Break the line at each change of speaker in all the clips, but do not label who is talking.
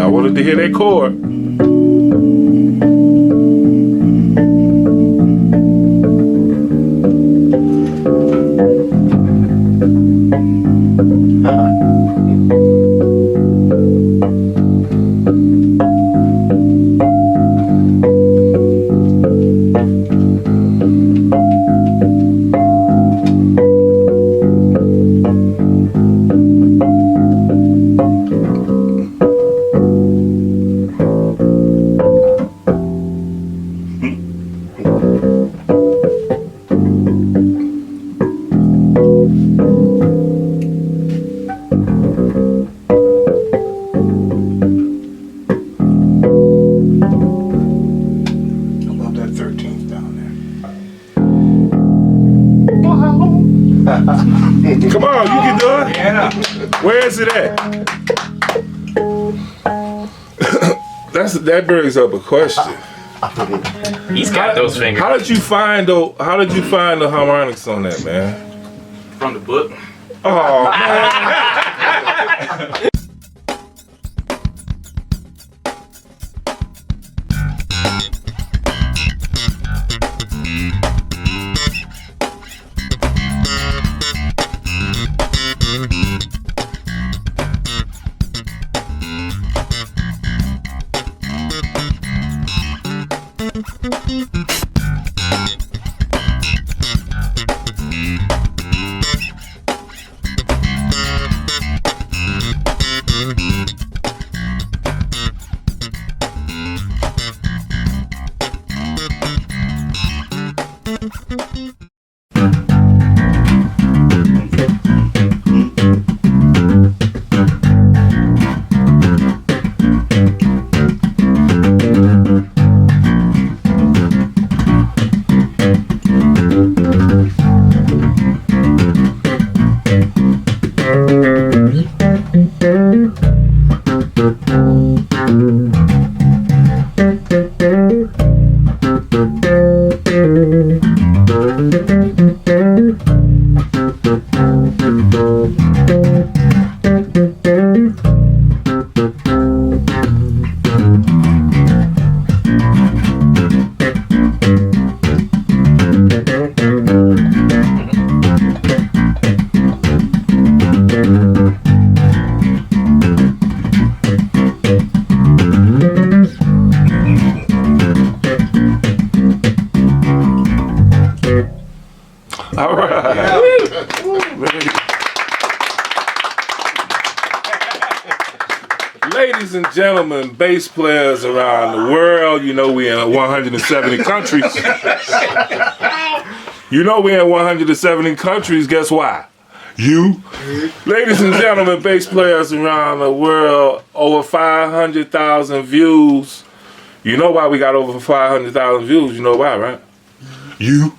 I wanted to hear that chord. Come on, you can do it. Yeah. Where is it at? That brings up a question.
He's got those fingers.
How did you find the harmonics on that, man?
From the book.
Oh man. All right. Yeah. Ladies and gentlemen, bass players around the world, you know we in 170 countries. You know we in 170 countries, guess why? You. Ladies and gentlemen, bass players around the world, over 500,000 views. You know why we got over 500,000 views? You know why, right? You.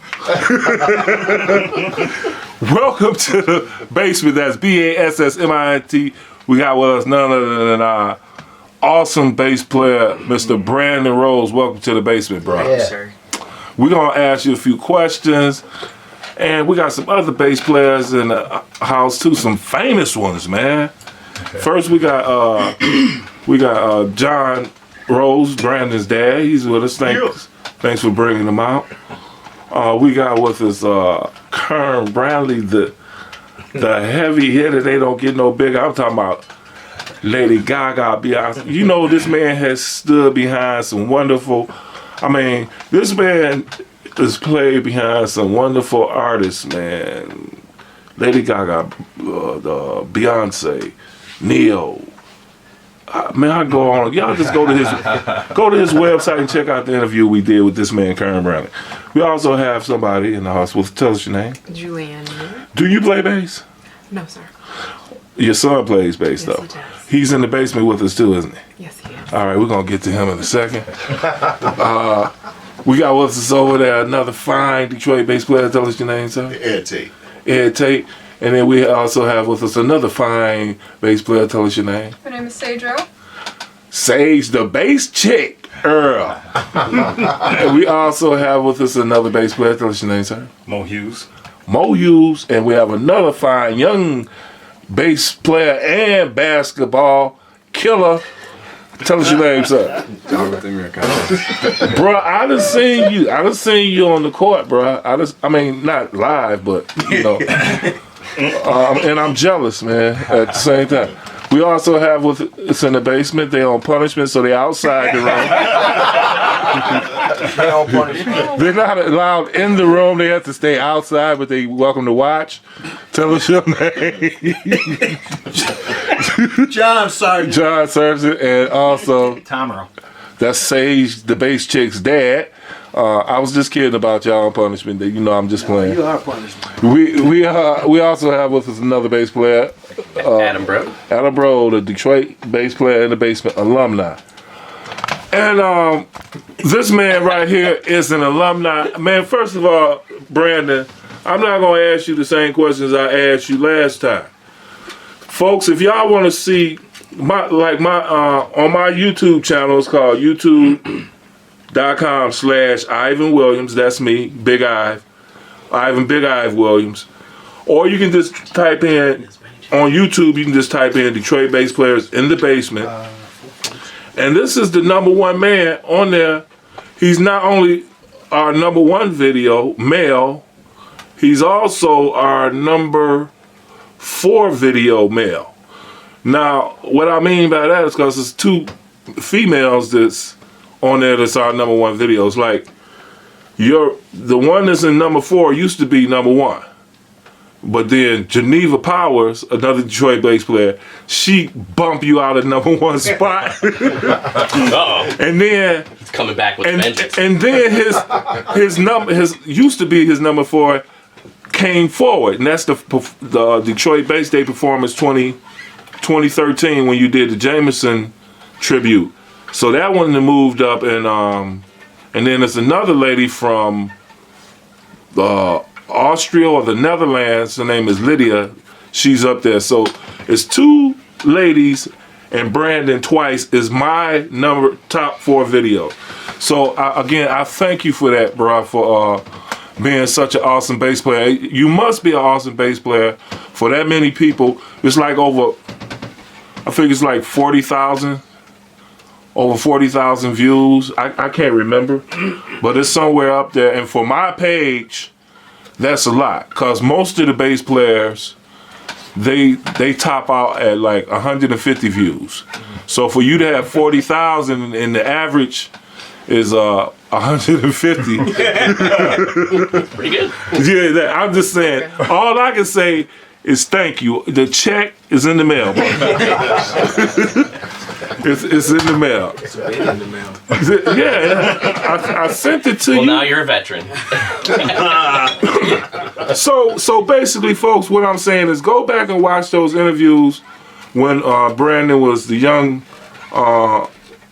Welcome to the BASSmint. That's BASSmint. We got with us none other than our awesome bass player, Mr. Brandon Rose. Welcome to the BASSmint, bro.
Yes, sir.
We're gonna ask you a few questions, and we got some other bass players in the house too, some famous ones, man. Okay. First, we got John Rose, Brandon's dad. He's with us. Thanks for bringing him out. We got with us Kern Bradley, the heavy hitter. They don't get no bigger. I'm talking about Lady Gaga, Beyonce. You know, this man has stood behind some wonderful. I mean, this man has played behind some wonderful artists, man. Lady Gaga, Beyonce, Neo. Man, I go on. Y'all just go to his website and check out the interview we did with this man, Kern Bradley. We also have somebody in the hospital. Tell us your name.
Julianne.
Do you play bass?
No, sir.
Your son plays bass,
yes,
though.
He does.
He's in the basement with us too, isn't he?
Yes, he is.
All right, we're gonna get to him in a second. We got with us over there another fine Detroit bass player. Tell us your name, sir.
Ed Tate.
Ed Tate. And then we also have with us another fine bass player. Tell us your name.
My name is Sadro.
Sage, the bass chick, Earl. And we also have with us another bass player. Tell us your name, sir.
Mo Hughes.
Mo Hughes. And we have another fine young bass player and basketball killer. Tell us your name, sir. Bro, I done seen you. I done seen you on the court, bro. I mean, not live, but you know. And I'm jealous, man. At the same time, we also have it's in the basement. They on punishment, so they outside the room.
They on punishment.
They're not allowed in the room. They have to stay outside, but they welcome to watch. Tell us your name.
John Sargent.
John Sargent, and also
Tomorrow.
that's Sage, the bass chick's dad. I was just kidding about y'all on punishment. You know, I'm just playing.
You are punishment.
We also have with us another bass player,
Adam, bro.
Adam Bro, the Detroit bass player in the basement alumni. And this man right here is an alumni. Man, first of all, Brandon, I'm not gonna ask you the same questions I asked you last time. Folks, if y'all want to see on my YouTube channel, it's called youtube.com/Ivan Williams. That's me, Big Ive, Ivan Big Ive Williams. Or you can just type in on YouTube. You can just type in Detroit bass players in the basement. And this is the #1 man on there. He's not only our #1 video male, he's also our #4 video male. Now, what I mean by that is because there's 2 females that's on there that's our #1 videos. Like, the one that's in #4 used to be #1. But then Geneva Powers, another Detroit bass player, she bumped you out of #1 spot.
Uh-oh.
And then
He's coming back with vengeance.
and then his used to be his #4 came forward, and that's the Detroit Bass Day Performance 2013 when you did the Jameson tribute. So that one moved up, and then there's another lady from Austria or the Netherlands. Her name is Lydia. She's up there. So it's 2 ladies, and Brandon twice is my top 4 video. So again, I thank you for that, bro, for being such an awesome bass player. You must be an awesome bass player for that many people. It's like I think it's like 40,000. Over 40,000 views. I can't remember, but it's somewhere up there. And for my page, that's a lot, because most of the bass players, they top out at like 150 views. So for you to have 40,000 and the average is 150.
Pretty good.
Yeah, I'm just saying. All I can say is thank you. The check is in the mail. It's in the mail.
It's been in the mail.
Yeah, I sent it to you.
Well, now you're a veteran.
So basically, folks, what I'm saying is go back and watch those interviews when Brandon was the young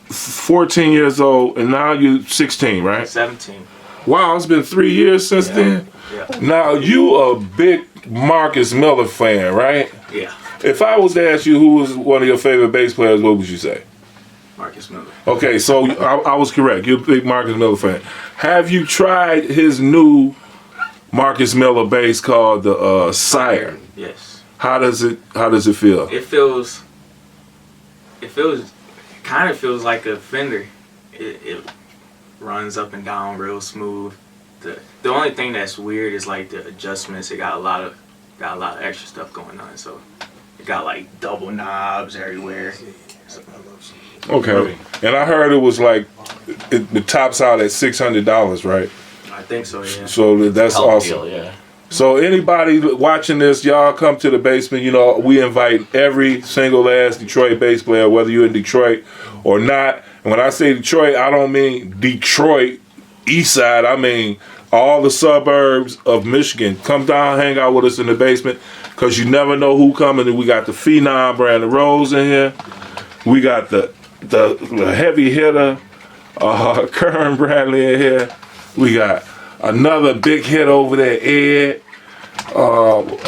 14 years old, and now you're 16, right?
17.
Wow, it's been 3 years since then.
Yeah.
Now you a big Marcus Miller fan, right?
Yeah.
If I was to ask you who was one of your favorite bass players, what would you say?
Marcus Miller.
Okay, so I was correct. You're a big Marcus Miller fan. Have you tried his new Marcus Miller bass called the Sire?
Yes.
How does it feel?
It kind of feels like a Fender. It runs up and down real smooth. The only thing that's weird is like the adjustments. It got a lot of extra stuff going on. So it got like double knobs everywhere. So,
Okay, and I heard it was like it tops out at $600, right?
I think so, yeah.
So that's
Hell
awesome.
deal, yeah.
So anybody watching this, y'all come to the basement. You know, we invite every single last Detroit bass player, whether you're in Detroit or not. And when I say Detroit, I don't mean Detroit East Side. I mean all the suburbs of Michigan. Come down, hang out with us in the basement, because you never know who coming. And we got the Phenom Brandon Rose in here. We got the heavy hitter Kern Bradley in here. We got another big hit over there, Ed.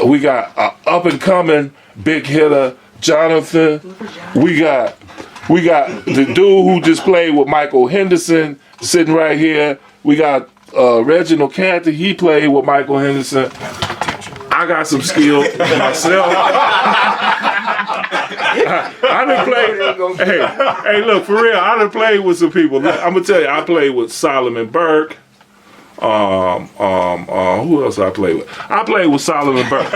We got an up and coming big hitter, Jonathan. We got the dude who just played with Michael Henderson sitting right here. We got Reginald Canty. He played with Michael Henderson. I got some skill myself. I I done played. Hey, look, for real, I done played with some people. I'm gonna tell you, I played with Solomon Burke. Who else I played with? I played with Solomon Burke.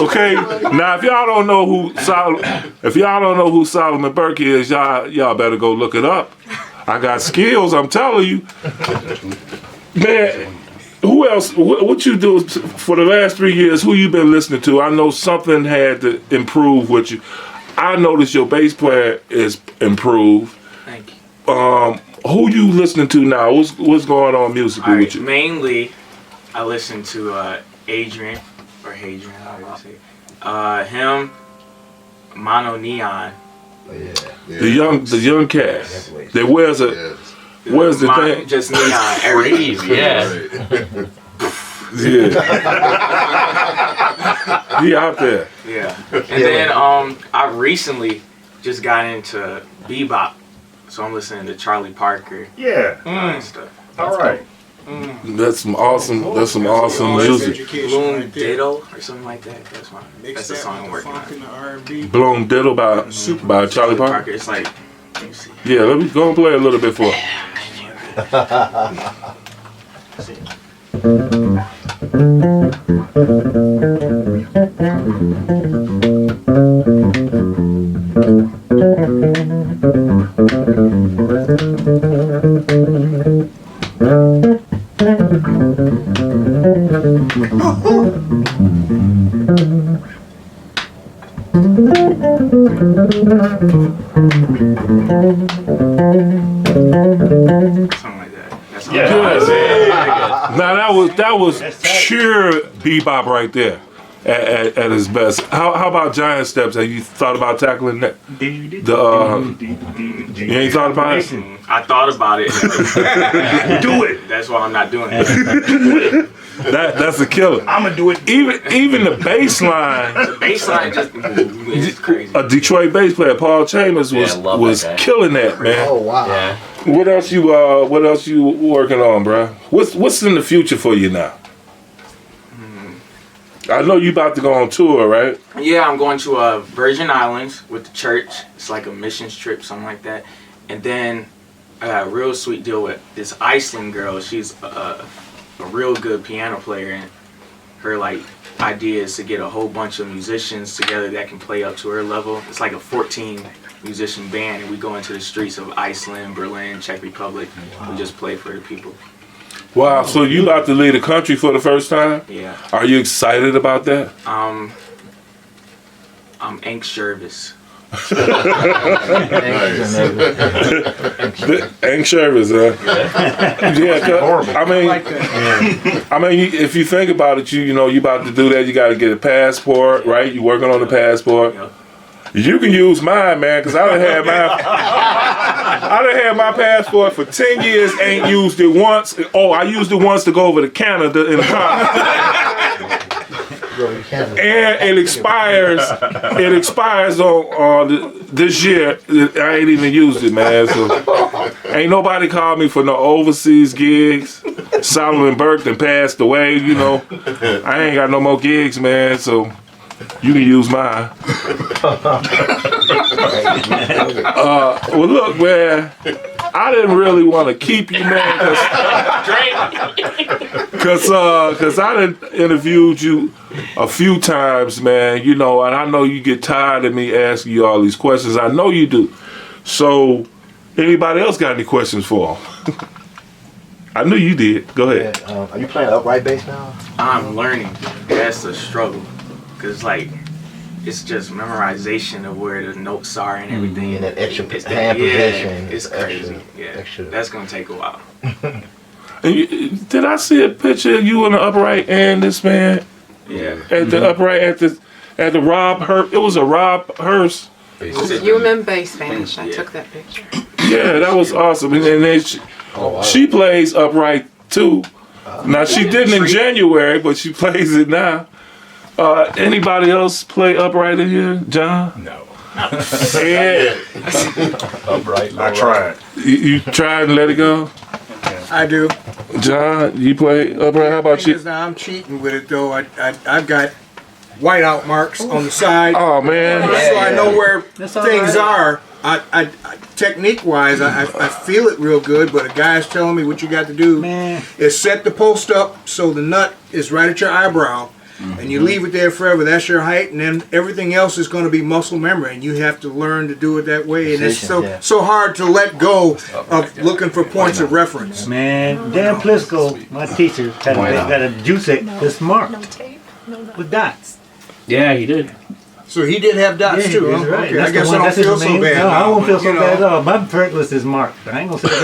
Okay. Now, if y'all don't know who Solomon Burke is, y'all better go look it up. I got skills, I'm telling you. Man, who else? What you do for the last 3 years? Who you been listening to? I know something had to improve with you. I noticed your bass player is improved.
Thank you.
Who you listening to now? What's going on musically with you?
Mainly, I listen to Adrian, or Hadrian, how do you say it? Him, Mono Neon.
Oh, yeah.
The young cat. That wears the thing?
Just Neon. Everything.
Crazy, yeah.
Yeah. He out there.
Yeah. And then I recently just got into bebop. So I'm listening to Charlie Parker
Yeah.
and stuff.
All right.
That's some awesome music.
Bloom Ditto or something like that. That's the song I'm working on.
R&B.
Blown Diddle by Charlie Parker.
It's like, let me see.
Yeah, let me go and play a little bit for it.
Something like that. That's all.
Yeah. Now that was pure bebop right there at its best. How about Giant Steps? Have you thought about tackling that? You ain't thought about it?
I thought about it.
Do it.
That's why I'm not doing it.
That's a killer.
I'm gonna do it.
Even the bass line.
The bass line just is crazy.
A Detroit bass player, Paul Chambers,
Yeah, I love
was
that guy.
killing that, man.
Oh wow.
Yeah.
What else you working on, bro? What's in the future for you now? I know you about to go on tour, right?
Yeah, I'm going to Virgin Islands with the church. It's like a missions trip, something like that. And then I got a real sweet deal with this Iceland girl. She's a real good piano player, and her idea is to get a whole bunch of musicians together that can play up to her level. It's like a 14 musician band, and we go into the streets of Iceland, Berlin, Czech Republic. We just play for the people.
Wow, so you about to leave the country for the first time?
Yeah.
Are you excited about that?
I'm anxious.
Anxious, huh? Yeah, 'cause, I mean, if you think about it, you about to do that. You got to get a passport, right? You working on the passport.
Yep.
You can use mine, man, because I done had my passport for 10 years, ain't used it once. Oh, I used it once to go over to Canada in the car. And it expires on this year. I ain't even used it, man. So ain't nobody called me for no overseas gigs. Solomon Burke done passed away, I ain't got no more gigs, man, so you can use mine. Well, look, man, I didn't really want to keep you, man, because I done interviewed you a few times, man, and I know you get tired of me asking you all these questions. I know you do. So, anybody else got any questions for him? I knew you did. Go ahead.
Yeah, are you playing upright bass now?
I'm learning. That's a struggle. Because, it's just memorization of where the notes are and everything.
And that extra
It's
hand position.
it's crazy.
Extra.
That's going to take a while.
And did I see a picture of you in the upright and this man
Yeah.
at the upright at the Rob Hurst? It was a Rob Hurst.
You remember bass Spanish? I took that picture.
Yeah, that was awesome. And then she plays upright too. Now she didn't in January, but she plays it now. Anybody else play upright in here, John?
No.
Yeah.
Upright. I tried.
You tried and let it go?
I do.
John, you play upright? How about you?
Now I'm cheating with it though. I've got whiteout marks on the side.
Oh man.
So I know where
That's all
things
right.
are. I technique-wise, I feel it real good, but a guy's telling me what you got to do
Man.
is set the post up so the nut is right at your eyebrow, and you leave it there forever. That's your height, and then everything else is going to be muscle memory, and you have to learn to do it that way. And it's so hard to let go of looking for points of reference.
Man, Dan Plisco, my teacher, got a juice this mark
No tape. No nothing.
with dots.
Yeah, he did.
So he did have dots too.
that's
Huh?
right.
Okay,
That's
I guess
the
I
one-
don't
that's his
feel so
main-
bad.
No, I
now,
won't feel
but,
so
you know.
bad at all. My Fertless is marked, but I ain't gonna say that.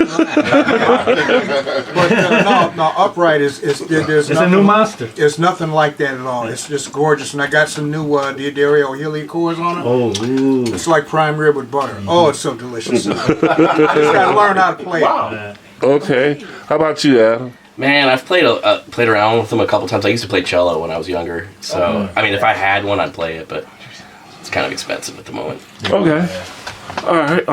But no, upright is there's
It's a new monster.
It's nothing like that at all. It's just gorgeous, and I got some new D'Addario Hilly cores on it.
Oh, ooh.
It's like prime rib with butter. Oh, it's so delicious. I just gotta learn how to play it.
Okay. How about you, Adam?
Man, I've played around with them a couple times. I used to play cello when I was younger, so I mean, if I had one, I'd play it, but it's kind of expensive at the moment.
Okay. All right.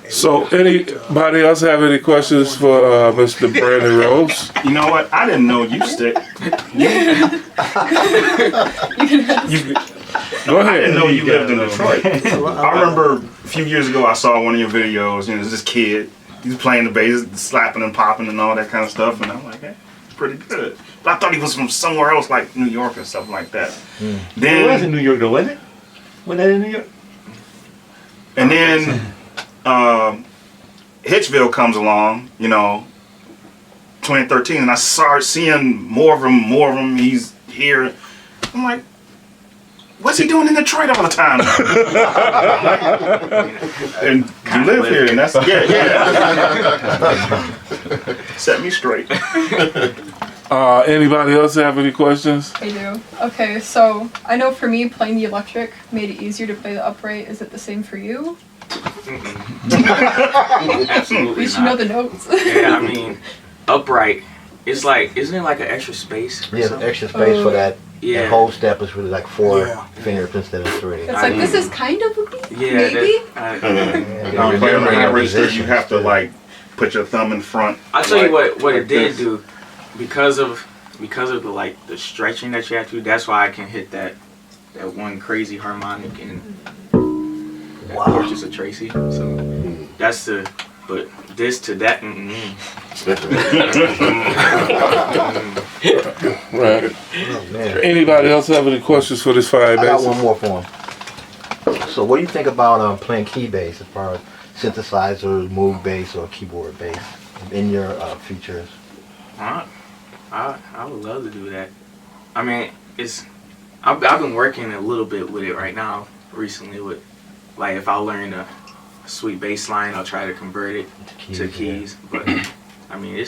So anybody else have any questions for Mr. Brandon Rose?
You know what? I didn't know you stick.
Go
I
ahead.
didn't know you lived in Detroit. I remember a few years ago I saw one of your videos. You know, there's this kid. He's playing the bass, slapping and popping and all that kind of stuff, and I'm like, hey, it's pretty good. But I thought he was from somewhere else, like New York or something like that.
It was in
Then
New York, though, wasn't it? Wasn't that in New York?
and then Hitchville comes along, you know, 2013, and I started seeing more of him. He's here. I'm like, what's he doing in Detroit all the time? And you live here, and that's set me straight.
Anybody else have any questions?
I do. Okay, so I know for me, playing the electric made it easier to play the upright. Is it the same for you?
Absolutely
We should know
not.
the notes.
Yeah, I mean, upright. It's like, isn't it like an extra space? Or
Yeah,
something?
extra space for that.
Yeah.
The whole step is really like 4
Yeah.
fingers instead of 3.
It's like, this is kind of a beat,
Yeah.
maybe?
Now, playing the high register, you have to like put your thumb in front.
I'll tell you
like-
what it
like
did
this.
do, because of the like the stretching that you have to do. That's why I can hit that one crazy harmonic and that Purchase of Tracy. So that's but this to that.
Right.
Oh, man.
Anybody else have any questions for this fine
I got
bass?
one more for him. So what do you think about playing key bass as far as synthesizers, move bass, or keyboard bass in your features?
I would love to do that. I mean, I've been working a little bit with it right now recently. With like, if I learn a sweet bass line, I'll try to convert it to keys. But I mean,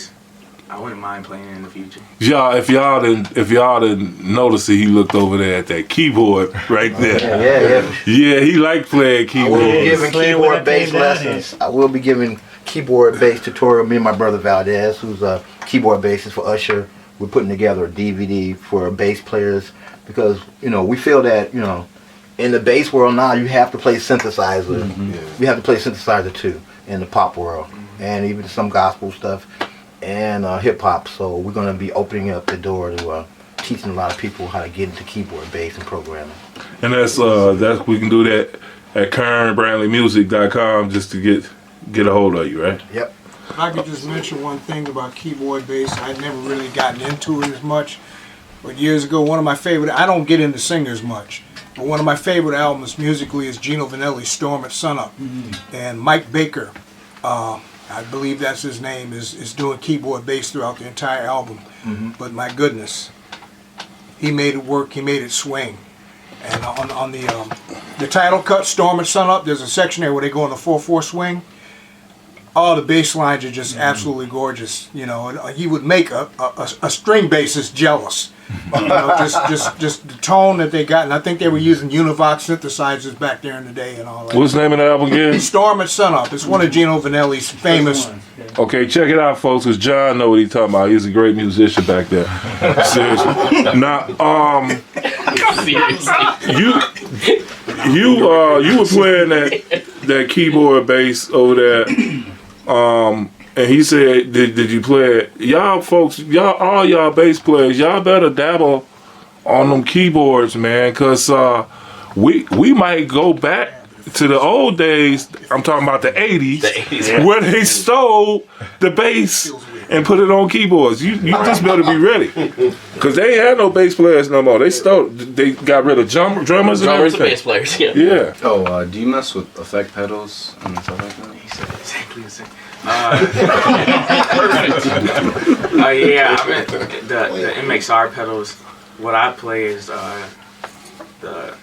I wouldn't mind playing it in the future.
If y'all didn't notice it, he looked over there at that keyboard right there.
Yeah.
Yeah, he liked playing
I will be
keyboard.
giving
Playing when I
keyboard bass
came down
lessons. I will be giving keyboard bass tutorial. Me and my brother Valdez, who's a keyboard bassist for Usher, we're putting together a DVD for bass players because we feel that in the bass world now you have to play synthesizer. You have to play synthesizer too in the pop world and even some gospel stuff and hip hop. So we're going to be opening up the door to teaching a lot of people how to get into keyboard bass and programming.
And that's we can do that at KernBradleyMusic.com just to get a hold of you, right?
Yep.
If I could just mention one thing about keyboard bass, I'd never really gotten into it as much. But years ago, one of my favorite, I don't get into singers much, but one of my favorite albums musically is Gino Vanelli's Storm at Sunup. And Mike Baker, I believe that's his name, is doing keyboard bass throughout the entire album. But my goodness, he made it work, he made it swing. And on the title cut, Storm at Sunup, there's a section there where they go on the 4/4 swing. All the bass lines are just absolutely gorgeous. He would make a string bassist jealous. Just the tone that they got, and I think they were using Univox synthesizers back there in the day and all that.
What's the name of the album again?
Storm at Sunup. It's one of Gino Vanelli's famous.
Okay, check it out, folks, because John know what he's talking about. He's a great musician back there. Seriously. Now,
Seriously.
you were playing that keyboard bass over there. And he said, did you play it? Y'all folks, all y'all bass players, y'all better dabble on them keyboards, man, because we might go back to the old days. I'm talking about the 80s, where they stole the bass and put it on keyboards. You just better be ready, because they ain't had no bass players no more. They got rid of drummers and everything.
And bass players, yeah.
Yeah.
Oh, do you mess with effect pedals and stuff like that?
He said exactly the same. Yeah, I mean, the MXR pedals, what I play is the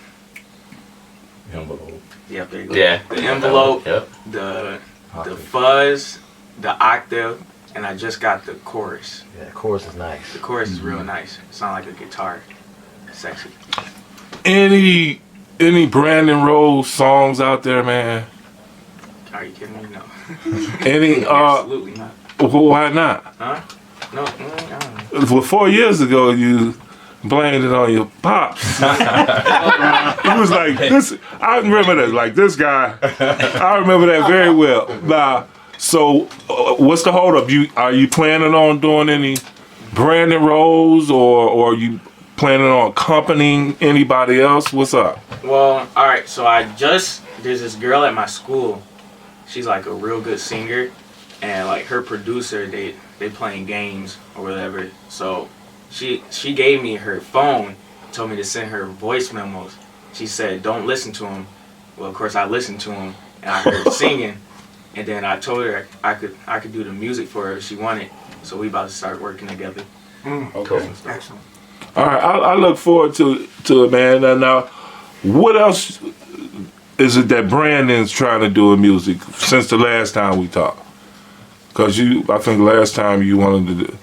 Envelope.
Yep, there you go.
Yeah.
The envelope,
Yep.
the fuzz, the octave, and I just got the chorus.
Yeah, the chorus is nice.
The chorus is real nice. It sounds like a guitar. Sexy.
Any Brandon Rose songs out there, man?
Are you kidding me? No.
Any?
Absolutely not.
Why not?
Huh? No. I don't know.
Well, 4 years ago, you blamed it on your pops. He was like, this. I remember that. Like, this guy. I remember that very well. Now, so what's the hold up? Are you planning on doing any Brandon Rose, or are you planning on accompanying anybody else? What's up?
Well, all right. So there's this girl at my school. She's like a real good singer, and like her producer, they playing games or whatever. So she gave me her phone, told me to send her voice memos. She said, don't listen to him. Well, of course I listened to him, and I heard her singing, and then I told her I could do the music for her if she wanted. So we about to start working together.
Okay.
Excellent.
All right, I look forward to it, man. And now, what else is it that Brandon's trying to do in music since the last time we talked? Because I think last time you wanted to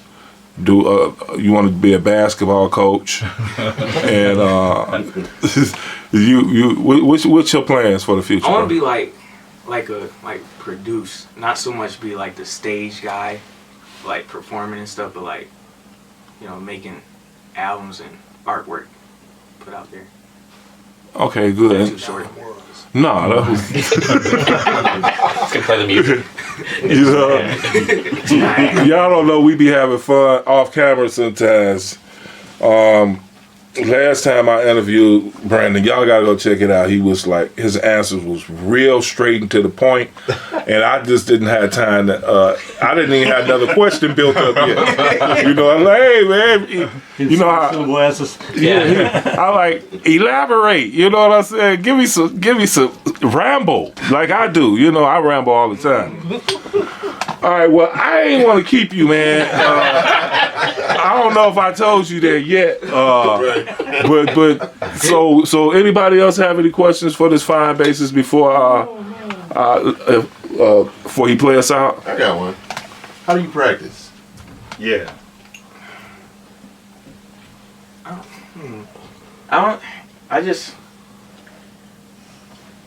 you wanted to be a basketball coach, and what's your plans for the future?
I want to be like produce, not so much be like the stage guy, like performing and stuff, but like, making albums and artwork put out there.
Okay, good.
Too short.
No, that was.
Can play the music.
Y'all don't know we be having fun off camera sometimes. Last time I interviewed Brandon, y'all gotta go check it out. He was like, his answers was real straight and to the point, and I just didn't have time to. I didn't even have another question built up yet. I'm like, hey man, how. I like elaborate. You know what I'm saying? Give me some ramble like I do. I ramble all the time. All right, well, I ain't want to keep you, man. I don't know if I told you that yet. But so anybody else have any questions for this fine bassist before he play us out?
I got one. How do you practice?
Yeah.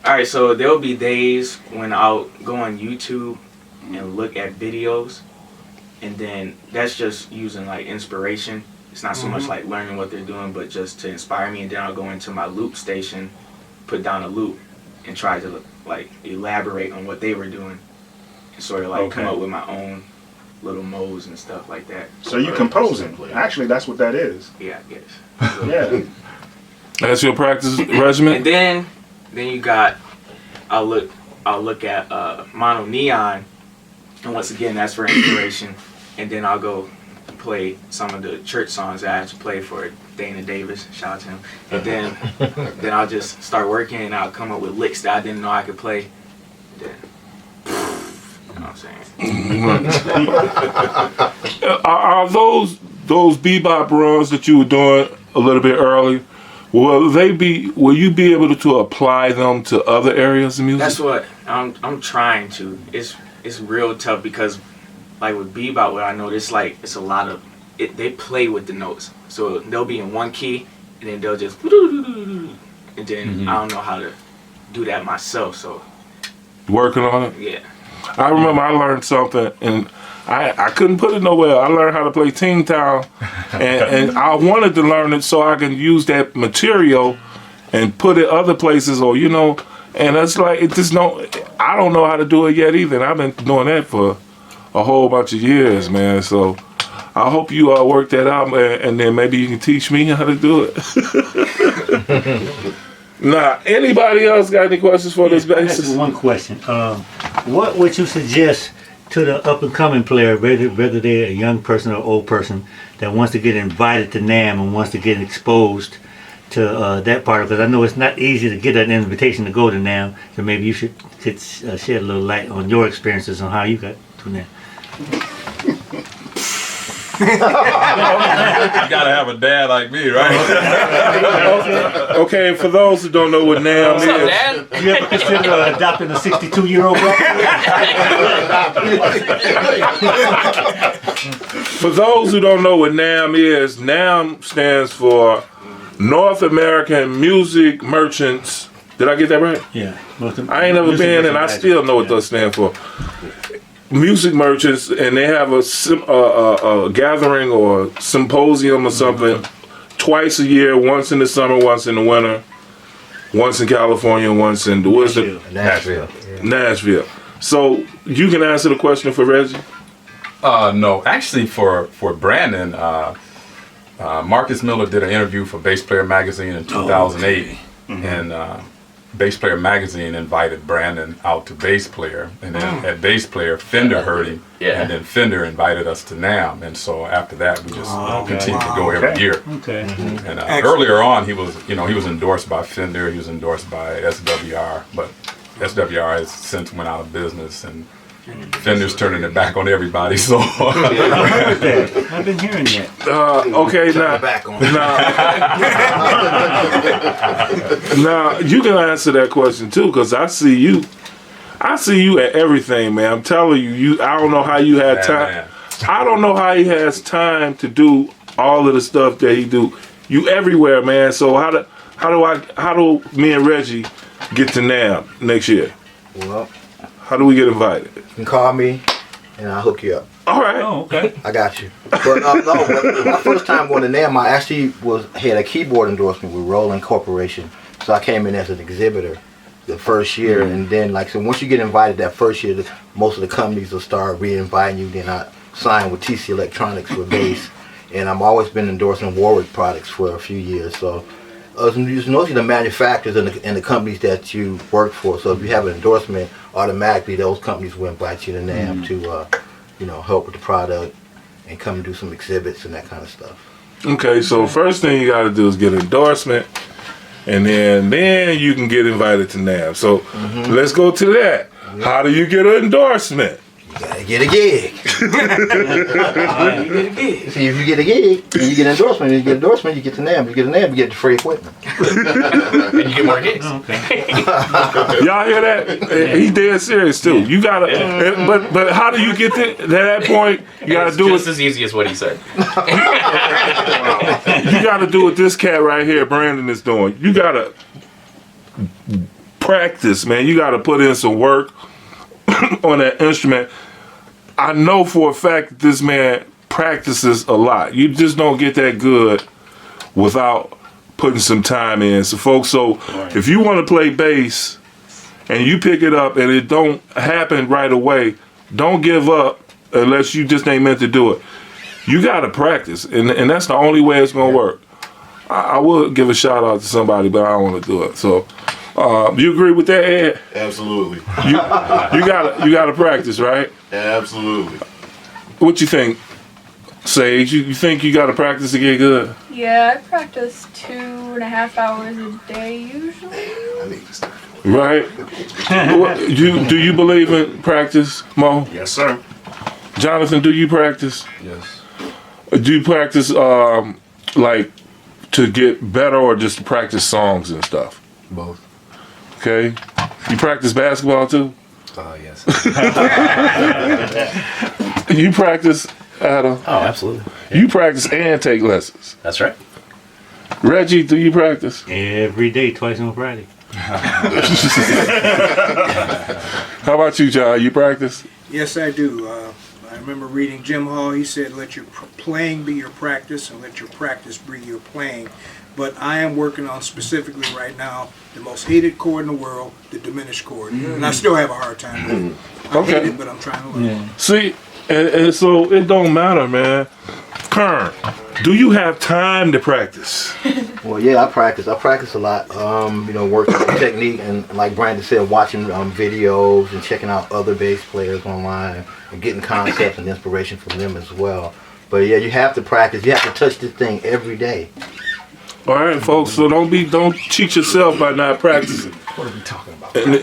Alright, so there'll be days when I'll go on YouTube and look at videos, and then that's just using like inspiration. It's not so much like learning what they're doing, but just to inspire me, and then I'll go into my loop station, put down a loop, and try to like elaborate on what they were doing, and sort of like come up with my own little modes and stuff like that.
So you composing? Actually, that's what that is.
Yeah, I guess.
Yeah.
That's your practice regimen.
And then you got, I'll look at Mono Neon, and once again that's for inspiration. And then I'll go play some of the church songs that I have to play for Dana Davis. Shout out to him. And then I'll just start working, and I'll come up with licks that I didn't know I could play. Then, you know what I'm saying?
Are those bebop runs that you were doing a little bit early? Will you be able to apply them to other areas of music?
That's what I'm trying to. It's real tough because, like with bebop, what I know, it's a lot of it. They play with the notes, so they'll be in one key, and then they'll just, and then I don't know how to do that myself. So
working on it.
Yeah.
I remember I learned something, and I couldn't put it nowhere. I learned how to play Ting Town, and I wanted to learn it so I can use that material and put it other places, or and it's like I don't know how to do it yet either. And I've been doing that for a whole bunch of years, man. So I hope you work that out, man, and then maybe you can teach me how to do it. Now, anybody else got any questions for this basis?
One question. What would you suggest to the up-and-coming player, whether they're a young person or old person, that wants to get invited to NAMM and wants to get exposed to that part of it? I know it's not easy to get an invitation to go to NAMM, so maybe you could shed a little light on your experiences on how you got to NAMM.
You gotta have a dad like me, right?
Okay, for those who don't know what NAMM is,
Dad?
You ever consider adopting a 62-year-old brother?
for those who don't know what NAMM is, NAMM stands for North American Music Merchants. Did I get that right?
Yeah.
I ain't never been, and I still know what those stand for. Music merchants, and they have a gathering or symposium or something twice a year, once in the summer, once in the winter, once in California, once in
Nashville.
Nashville. So you can answer the question for Reggie?
No, actually for Brandon, Marcus Miller did an interview for Bass Player Magazine in 2008, and Bass Player Magazine invited Brandon out to Bass Player, and then at Bass Player, Fender heard him, and then Fender invited us to NAMM, and so after that, we just continued to go every year.
Okay.
And earlier on, he was endorsed by Fender, he was endorsed by SWR, but SWR has since went out of business, and Fender's turning it back on everybody. So
I heard that. I've been hearing that.
Okay, now you can answer that question too, because I see you at everything, man. I'm telling you, I don't know how you had time. I don't know how he has time to do all of the stuff that he do. You everywhere, man. So how do me and Reggie get to NAMM next year?
Well,
how do we get invited?
You can call me, and I'll hook you up.
All right.
Oh, okay.
I got you. But no, my first time going to NAMM, I actually had a keyboard endorsement with Roland Corporation. So I came in as an exhibitor the first year, and then so once you get invited that first year, most of the companies will start re-inviting you. Then I signed with TC Electronics for bass, and I've always been endorsing Warwick products for a few years. So it's mostly the manufacturers and the companies that you work for. So if you have an endorsement, automatically those companies will invite you to NAMM to help with the product and come and do some exhibits and that kind of stuff.
Okay, so first thing you got to do is get an endorsement, and then you can get invited to NAMM. So let's go to that. How do you get an endorsement?
You gotta get a gig. See, if you get a gig, and you get an endorsement, you get to NAMM. You get a NAMM, you get the free equipment.
And you get more gigs.
Okay.
Y'all hear that? He dead serious too. You gotta, but how do you get to that point? You gotta do
just as easy as what he said.
You gotta do what this cat right here, Brandon, is doing. You gotta practice, man. You gotta put in some work on that instrument. I know for a fact that this man practices a lot. You just don't get that good without putting some time in. So folks, if you want to play bass and you pick it up and it don't happen right away, don't give up unless you just ain't meant to do it. You got to practice, and that's the only way it's going to work. I would give a shout out to somebody, but I don't want to do it. So you agree with that, Ed?
Absolutely.
You gotta practice, right?
Absolutely.
What you think, Sage? You think you gotta practice to get good?
Yeah, I practice 2.5 hours a day usually.
Right? Do you believe in practice, Mo?
Yes, sir.
Jonathan, do you practice?
Yes.
Do you practice like to get better, or just to practice songs and stuff?
Both.
Okay. You practice basketball too?
Yes.
You practice, Adam?
Oh, absolutely.
You practice and take lessons.
That's right.
Reggie, do you practice?
Every day, twice on Friday.
How about you, John? You practice?
Yes, I do. I remember reading Jim Hall. He said, let your playing be your practice and let your practice be your playing. But I am working on specifically right now the most hated chord in the world, the diminished chord. And I still have a hard time with it. I hate it, but I'm trying to learn.
See, and so it don't matter, man. Kern, do you have time to practice?
Well, yeah, I practice. I practice a lot. Working on technique and, like Brandon said, watching videos and checking out other bass players online and getting concepts and inspiration from them as well. But yeah, you have to practice. You have to touch this thing every day.
All right, folks. So don't cheat yourself by not practicing.
What are we talking about?
And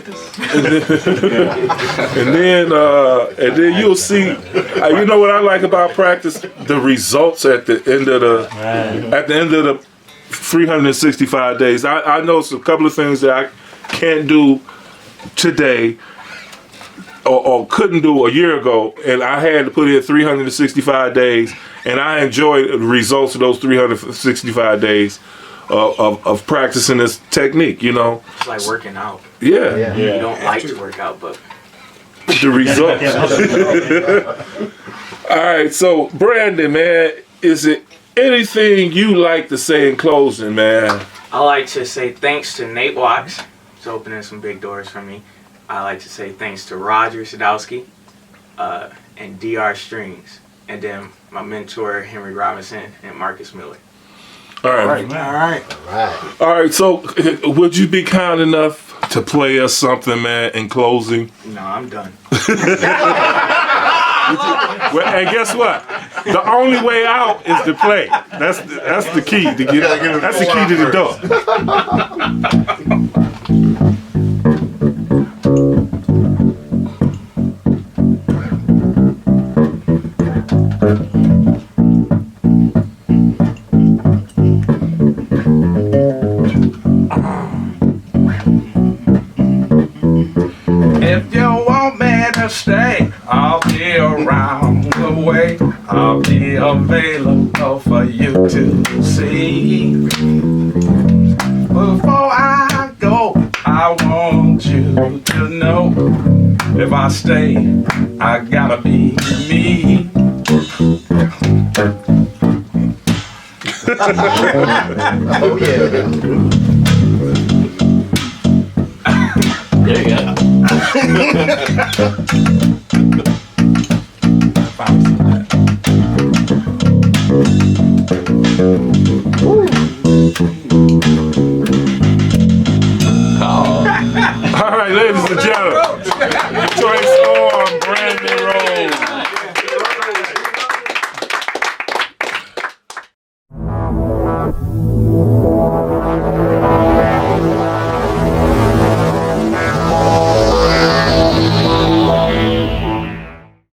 then you'll see. You know what I like about practice? The results at the end of the 365 days. I know a couple of things that I can't do today or couldn't do a year ago, and I had to put in 365 days, and I enjoy the results of those 365 days of practicing this technique,
It's like working out.
Yeah.
You don't like to work out, but
the results. All right, so Brandon, man, is it anything you like to say in closing, man?
I like to say thanks to Nate Watts. It's opening some big doors for me. I like to say thanks to Roger Sadowski and DR Strings, and then my mentor Henry Robinson and Marcus Miller.
All right. All right. So, would you be kind enough to play us something, man, in closing?
No, I'm done.
Well, and guess what? The only way out is to play. That's the key to get. That's the key to the door.
If you want me to stay, I'll be around the way. I'll be available for you to see. Before I go, I want you to know, if I stay, I gotta be me.
Oh yeah.
There you go.